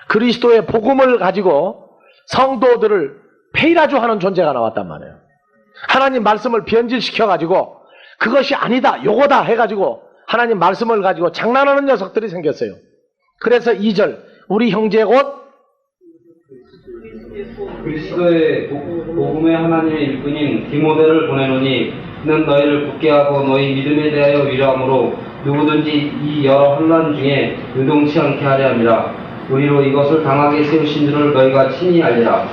그리스도의 복음을 가지고 성도들을 페이라조하는 존재가 나왔단 말이에요. 하나님 말씀을 변질시켜 가지고 그것이 아니다 요거다 해가지고 하나님 말씀을 가지고 장난하는 녀석들이 생겼어요. 그래서 2절 우리 형제 곧 그리스도의 복음의 하나님의 일꾼인 디모데를 보내노니 이는 너희를 굳게 하고 너희 믿음에 대하여 위로함으로 누구든지 이 여러 혼란 중에 유동치 않게 하려 함이라. 우리로 이것을 당하게 세우신 줄을 너희가 친히 알리라.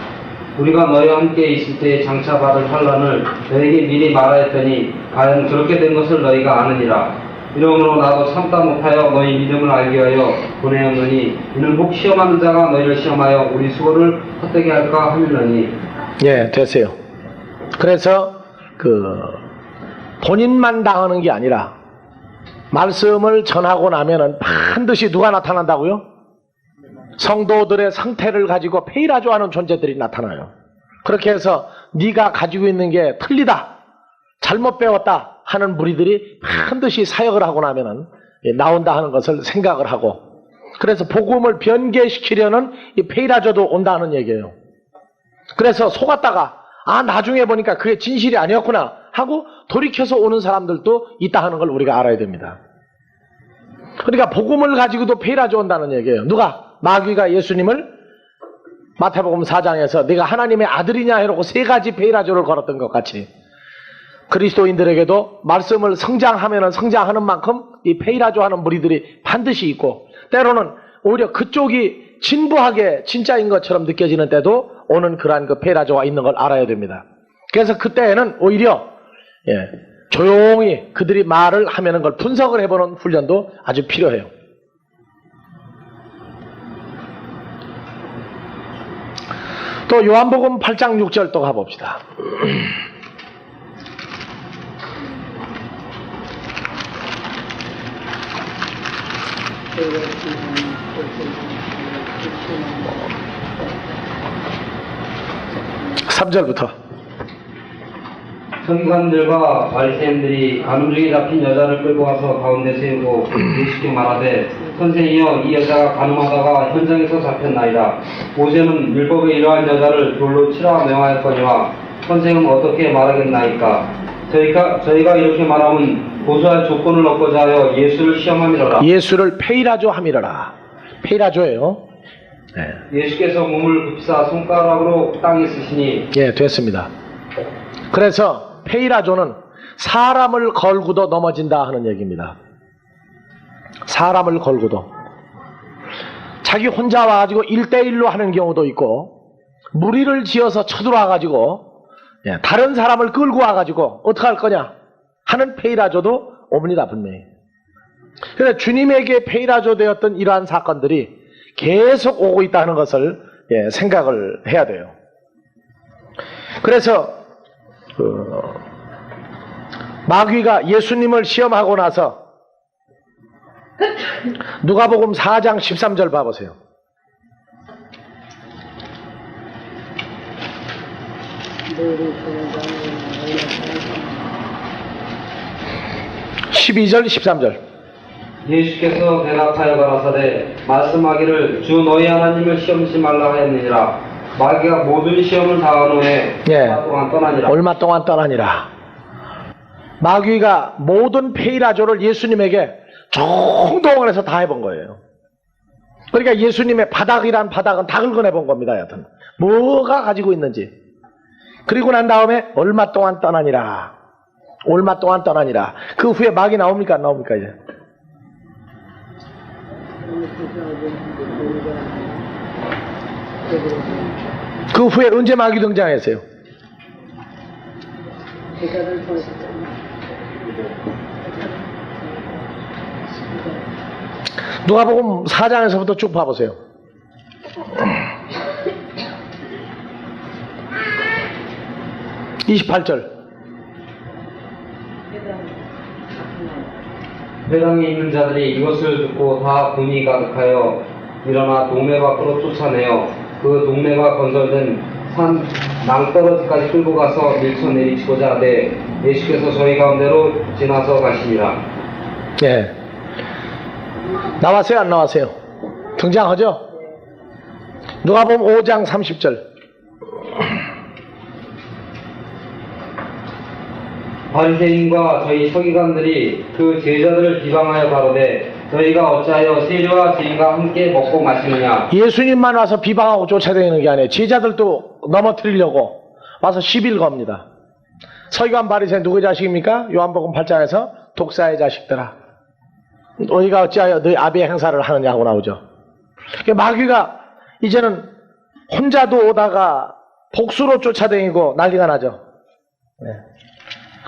우리가 너희와 함께 있을 때에 장차 받을 환란을 너희에게 미리 말하였더니 과연 그렇게 된 것을 너희가 아느니라. 이러므로 나도 참다 못하여 너희 믿음을 알기 위하여 보내었노니 이는 혹 시험하는 자가 너희를 시험하여 우리 수고를 헛되게 할까 하밀러니. 예, 됐어요. 그래서 본인만 당하는 게 아니라 말씀을 전하고 나면은 반드시 누가 나타난다고요? 성도들의 상태를 가지고 페이라조하는 존재들이 나타나요. 그렇게 해서 네가 가지고 있는 게 틀리다, 잘못 배웠다 하는 무리들이 반드시 사역을 하고 나면은 나온다 하는 것을 생각을 하고, 그래서 복음을 변개시키려는 이 페이라조도 온다는 얘기예요. 그래서 속았다가 나중에 보니까 그게 진실이 아니었구나 하고 돌이켜서 오는 사람들도 있다 하는 걸 우리가 알아야 됩니다. 그러니까 복음을 가지고도 페이라조 온다는 얘기예요. 누가? 마귀가 예수님을 마태복음 4장에서 네가 하나님의 아들이냐 해놓고 3가지 페이라조를 걸었던 것 같이 그리스도인들에게도 말씀을 성장하면은 성장하는 만큼 이 페이라조 하는 무리들이 반드시 있고, 때로는 오히려 그쪽이 진부하게 진짜인 것처럼 느껴지는 때도 오는 그러한 그 페이라조가 있는 걸 알아야 됩니다. 그래서 그때에는 오히려 조용히 그들이 말을 하면은 걸 분석을 해보는 훈련도 아주 필요해요. 또 요한복음 8장 6절 또 가봅시다. (3절부터) 서기관들과 바리새인들이 가늠 중에 잡힌 여자를 끌고 와서 가운데 세우고 예수께 말하되 선생이여 이 여자가 가늠하다가 현장에서 잡혔나이다. 모세는 율법에 이러한 여자를 돌로 치라 명하였거니와 선생은 어떻게 말하겠나이까. 저희가 이렇게 말하면 고소할 조건을 얻고자 하여 예수를 시험함이로라. 예수를 페이라조 함이로라. 페이라조예요. 예수께서 몸을 굽사 손가락으로 땅에 쓰시니. 예, 됐습니다. 그래서 페이라조는 사람을 걸고도 넘어진다 하는 얘기입니다. 사람을 걸고도. 자기 혼자 와가지고 1대1로 하는 경우도 있고, 무리를 지어서 쳐들어와가지고 다른 사람을 끌고 와가지고 어떡할 거냐 하는 페이라조도 옵니다, 분명히. 그래서 주님에게 페이라조 되었던 이러한 사건들이 계속 오고 있다는 것을 생각을 해야 돼요. 그래서 마귀가 예수님을 시험하고 나서 누가복음 4장 13절 봐보세요. (12절) (13절) 예수께서 대답하여 가라사대 말씀하기를 주 너희 하나님을 시험치 말라 하였느니라. 마귀가 모든 시험을 당한 후에 얼마 동안 떠나니라. 얼마 동안 떠나니라. 마귀가 모든 페이라조를 예수님에게 총동원해서 다 해본 거예요. 그러니까 예수님의 바닥이란 바닥은 다 긁어내본 겁니다. 여튼 뭐가 가지고 있는지. 그리고 난 다음에 얼마 동안 떠나니라. 얼마 동안 떠나니라. 그 후에 마귀 나옵니까 안 나옵니까 이제? 그 후에 언제 마귀 등장했어요? 누가복음 4장에서부터 쭉 봐보세요. (28절) 회당에 있는 자들이 이것을 듣고 다 분이 가득하여 일어나 동네 밖으로 쫓아내어 그 동네가 건설된 산 낭떠러지까지 끌고 가서 밀쳐내리치고자 하되 예수께서 저희 가운데로 지나서 가시니라. 예. 나왔어요 안 나왔어요? 등장하죠? 누가복음 5장 30절 바리새인과 저희 서기관들이 그 제자들을 비방하여 가로되 너희가 어찌하여 세리와 죄인과 함께 먹고 마시느냐. 예수님만 와서 비방하고 쫓아다니는 게 아니에요. 제자들도 넘어뜨리려고 와서 시비를 겁니다. 서기관 바리새인 누구 자식입니까? 요한복음 8장에서 독사의 자식들아 너희가 어찌하여 너희 아비의 행사를 하느냐고 나오죠. 마귀가 이제는 혼자도 오다가 복수로 쫓아다니고 난리가 나죠. 네.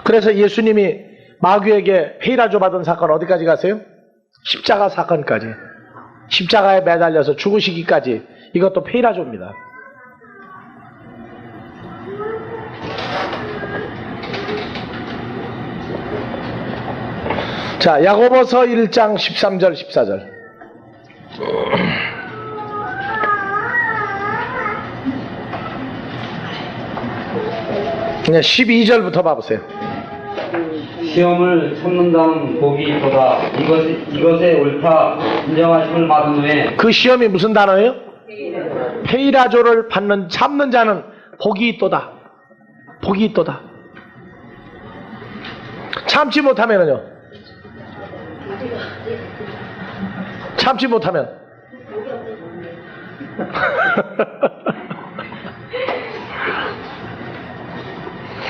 그래서 예수님이 마귀에게 페이라조 받은 사건 어디까지 갔어요? 십자가 사건까지. 십자가에 매달려서 죽으시기까지. 이것도 페이라조입니다. 자, 야고보서 1장 13절 14절. 12절부터 봐보세요. 시험을 참는다는 복이 있도다. 이것에 옳다 인정하심을 받은 후에. 그 시험이 무슨 단어예요? 페이라조를 참는 자는 복이 있도다. 복이 있도다. 참지 못하면은요? 참지 못하면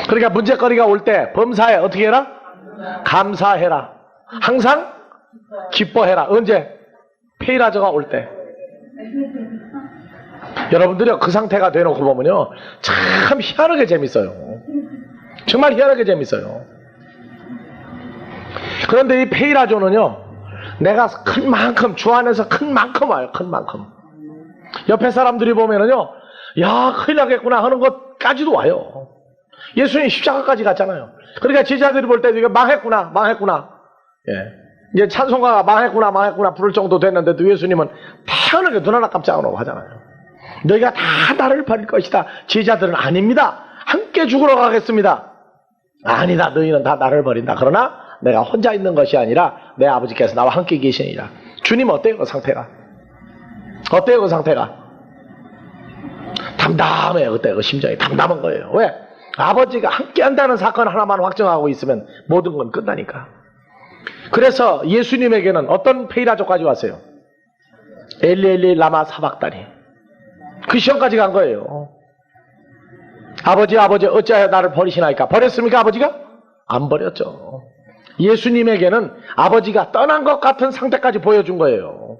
그러니까 문제거리가 올 때 범사에 어떻게 해라? 감사해라. 항상 기뻐해라. 언제? 페이라저가 올 때. 여러분들이 그 상태가 되놓고 보면요 참 희한하게 재밌어요. 정말 희한하게 재밌어요. 그런데 이 페이라조는요 내가 큰 만큼 주 안에서 큰 만큼 와요. 큰 만큼. 옆에 사람들이 보면은요 야 큰일 나겠구나 하는 것까지도 와요. 예수님 십자가까지 갔잖아요. 그러니까 제자들이 볼 때 이거 망했구나. 예. 이제 찬송가가 망했구나 부를 정도 됐는데도 예수님은 태연하게 눈 하나 깜짝 안 하고 하잖아요. 너희가 다 나를 버릴 것이다. 제자들은 아닙니다. 함께 죽으러 가겠습니다. 아니다. 너희는 다 나를 버린다. 그러나 내가 혼자 있는 것이 아니라 내 아버지께서 나와 함께 계시니라. 주님 어때요? 그 상태가? 어때요? 그 상태가? 담담해요. 그때 그 심정이 담담한 거예요. 왜? 아버지가 함께 한다는 사건 하나만 확정하고 있으면 모든 건 끝나니까. 그래서 예수님에게는 어떤 페이라조까지 왔어요? 엘리 라마 사박다니. 그 시험까지 간 거예요. 아버지 어찌하여 나를 버리시나이까? 버렸습니까 아버지가? 안 버렸죠. 예수님에게는 아버지가 떠난 것 같은 상태까지 보여준 거예요.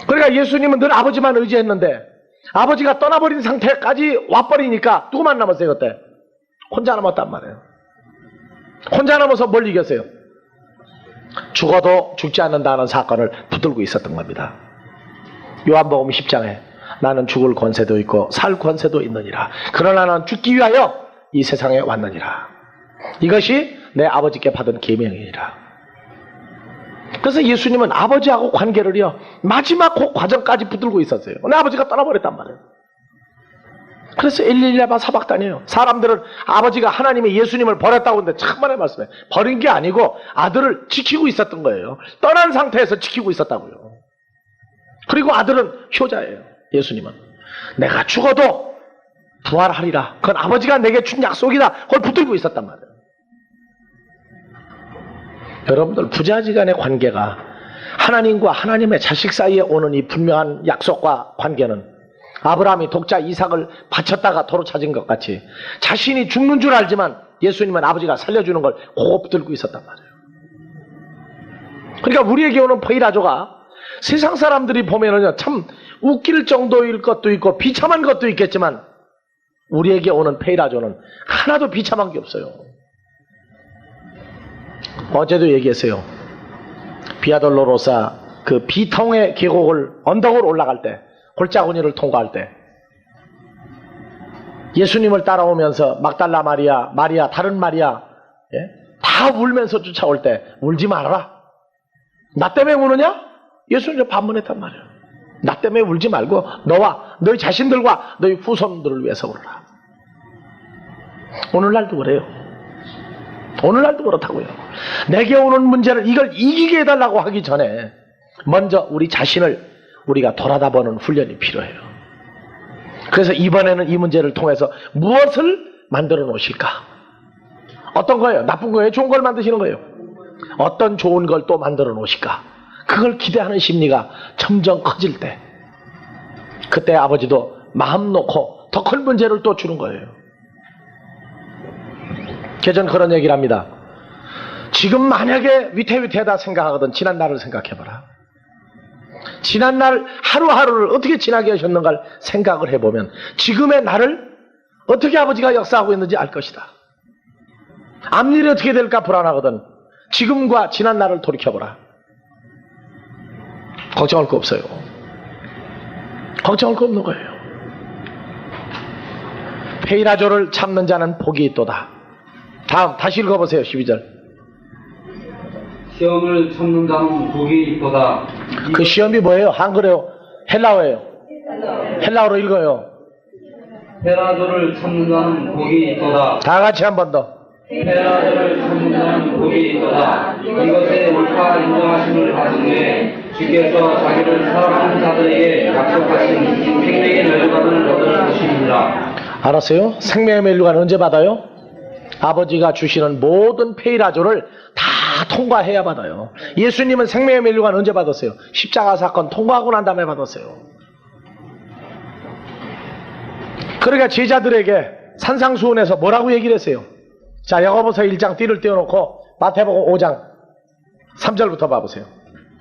그러니까 예수님은 늘 아버지만 의지했는데 아버지가 떠나버린 상태까지 와버리니까 누구만 남았어요 그때? 혼자 남았단 말이에요. 혼자 남아서 뭘 이겼어요? 죽어도 죽지 않는다는 사건을 붙들고 있었던 겁니다. 요한복음 10장에 나는 죽을 권세도 있고 살 권세도 있느니라. 그러나 나는 죽기 위하여 이 세상에 왔느니라. 이것이 내 아버지께 받은 계명이니라. 그래서 예수님은 아버지하고 관계를요 마지막 그 과정까지 붙들고 있었어요. 내 아버지가 떠나버렸단 말이에요. 그래서 엘리야바 사박단이에요. 사람들은 아버지가 하나님이 예수님을 버렸다고 하는데 참만의 말씀에 버린 게 아니고 아들을 지키고 있었던 거예요. 떠난 상태에서 지키고 있었다고요. 그리고 아들은 효자예요. 예수님은 내가 죽어도 부활하리라. 그건 아버지가 내게 준 약속이다. 그걸 붙들고 있었단 말이에요. 여러분들 부자지간의 관계가 하나님과 하나님의 자식 사이에 오는 이 분명한 약속과 관계는 아브라함이 독자 이삭을 바쳤다가 도로 찾은 것 같이 자신이 죽는 줄 알지만 예수님은 아버지가 살려주는 걸 꼭 붙들고 있었단 말이에요. 그러니까 우리에게 오는 페이라조가 세상 사람들이 보면은요 참 웃길 정도일 것도 있고 비참한 것도 있겠지만 우리에게 오는 페이라조는 하나도 비참한 게 없어요. 어제도 얘기했어요. 비아돌로로사 그 비통의 계곡을 언덕을 올라갈 때 골짜구니를 통과할 때 예수님을 따라오면서 막달라 마리아, 마리아, 다른 마리아 다 울면서 쫓아올 때 울지 말아라. 나 때문에 우느냐? 예수님이 반문했단 말이에요. 나 때문에 울지 말고 너와 너희 자신들과 너희 후손들을 위해서 울어라. 오늘날도 그래요. 오늘날도 그렇다고요. 내게 오는 문제를 이걸 이기게 해달라고 하기 전에 먼저 우리 자신을 우리가 돌아다보는 훈련이 필요해요. 그래서 이번에는 이 문제를 통해서 무엇을 만들어 놓으실까? 어떤 거예요? 나쁜 거예요? 좋은 걸 만드시는 거예요? 어떤 좋은 걸 또 만들어 놓으실까? 그걸 기대하는 심리가 점점 커질 때 그때 아버지도 마음 놓고 더 큰 문제를 또 주는 거예요. 저는 그런 얘기를 합니다. 지금 만약에 위태위태하다 생각하거든 지난 날을 생각해봐라. 지난 날 하루하루를 어떻게 지나게 하셨는가를 생각을 해보면 지금의 나를 어떻게 아버지가 역사하고 있는지 알 것이다. 앞일이 어떻게 될까 불안하거든 지금과 지난 날을 돌이켜보라. 걱정할 거 없어요. 걱정할 거 없는 거예요. 페이라조를 참는 자는 복이 있도다. 다음 다시 읽어보세요. 12절. 시험을 참는 자는 복이 있도다. 그 시험이 뭐예요? 한글이에요? 헬라어예요? 헬라어로 읽어요. 페라조를 참는 자는 복이 있도다. 다 같이 한 번 더. 페라조를 참는 자는 복이 있도다. 이것에 옳다 인정하심을 받은 후에 주께서 자기를 사랑하는 자들에게 약속하신 생명의 멸류관을 얻을 것입니다. 알았어요? 생명의 멸류관 언제 받아요? 아버지가 주시는 모든 페이라조를 다 통과해야 받아요. 예수님은 생명의 멸류관 언제 받았어요? 십자가 사건 통과하고 난 다음에 받았어요. 그러니까 제자들에게 산상수훈에서 뭐라고 얘기를 했어요? 자, 야고보서 1장 띠를 떼어놓고 마태복음 5장 3절부터 봐보세요.